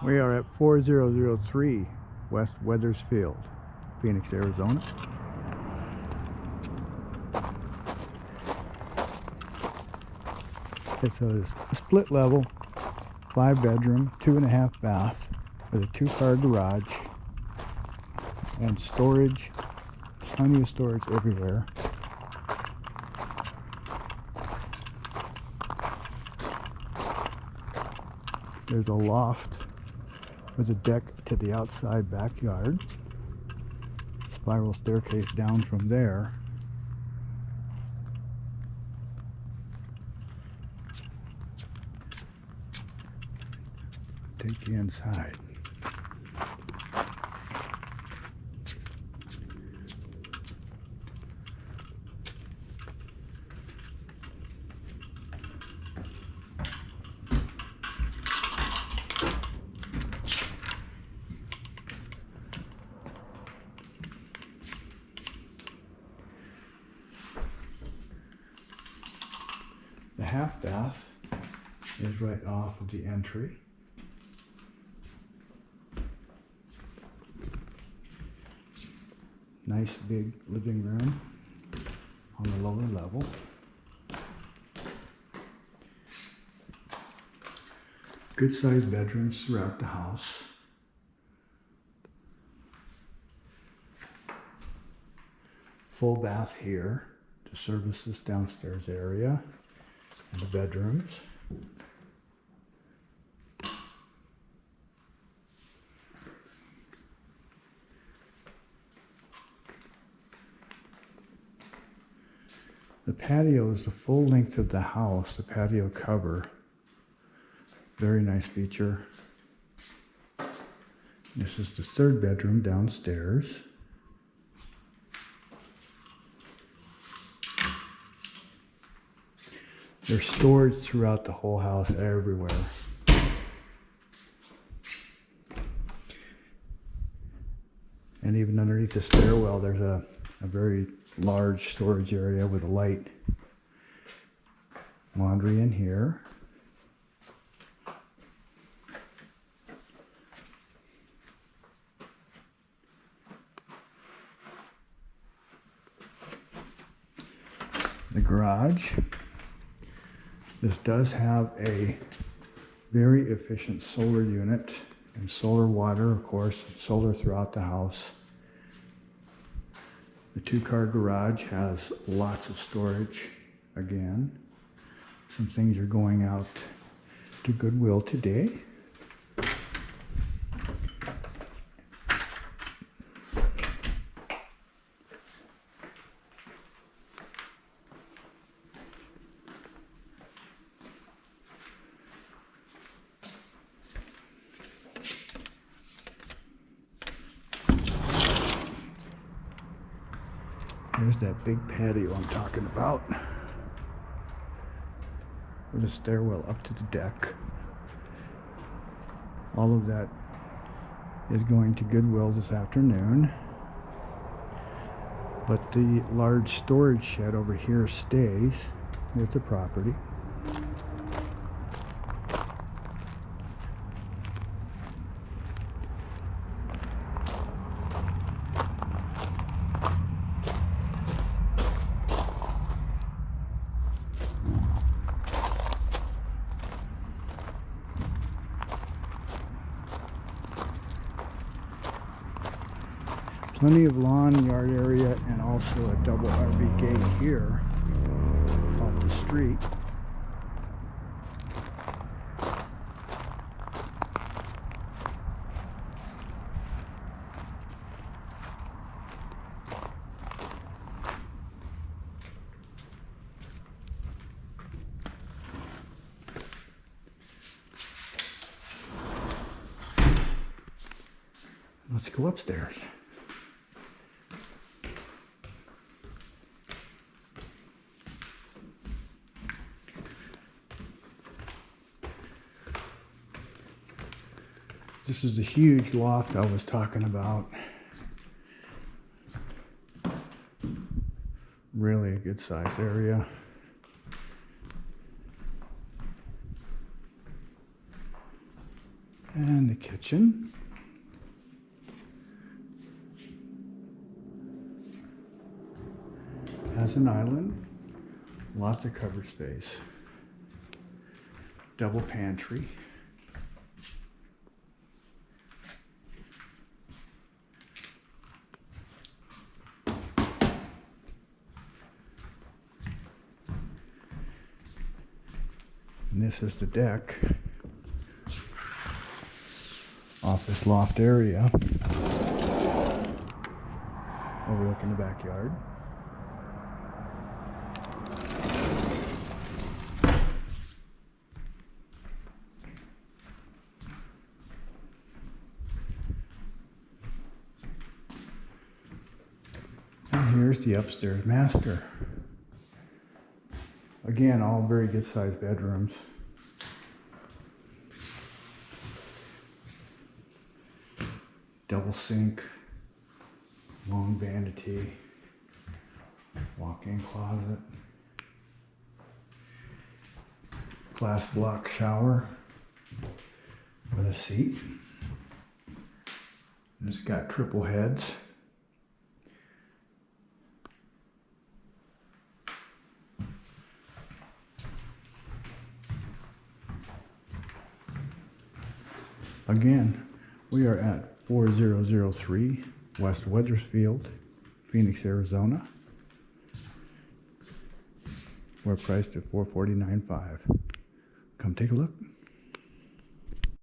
We are at 4003 West Weathersfield, Phoenix, Arizona. It's a split level, 5-bedroom, 2.5 bath with a 2-car garage and storage, plenty of storage everywhere. There's a loft with a deck to the outside backyard. Spiral staircase down from there. Take you inside. The half bath is right off of the entry. Nice big living room on the lower level. Good sized bedrooms throughout the house. Full bath here to service this downstairs area and the bedrooms. The patio is the full length of the house, the patio cover. Very nice feature. This is the 3rd bedroom downstairs. There's storage throughout the whole house, everywhere. And even underneath the stairwell, there's a very large storage area with a light. Laundry in here. The garage. This does have a very efficient solar unit and solar water, of course, solar throughout the house. The 2-car garage has lots of storage. Again, some things are going out to Goodwill today. There's that big patio I'm talking about, with a stairwell up to the deck. All of that is going to Goodwill this afternoon, but the large storage shed over here stays with the property. Plenty of lawn, yard area, and also a double RV gate here off the street. Let's go upstairs. This is the huge loft I was talking about. Really a good size area. And the kitchen. Has an island, lots of covered space, double pantry, and this is the deck off this loft area overlooking the backyard. And here's the upstairs master. Again, all very good sized bedrooms. Double sink, long vanity, walk-in closet, glass block shower with a seat. And it's got triple heads. Again, we are at 4003 West Wethersfield, Phoenix, Arizona. We're priced at $449,500. Come take a look.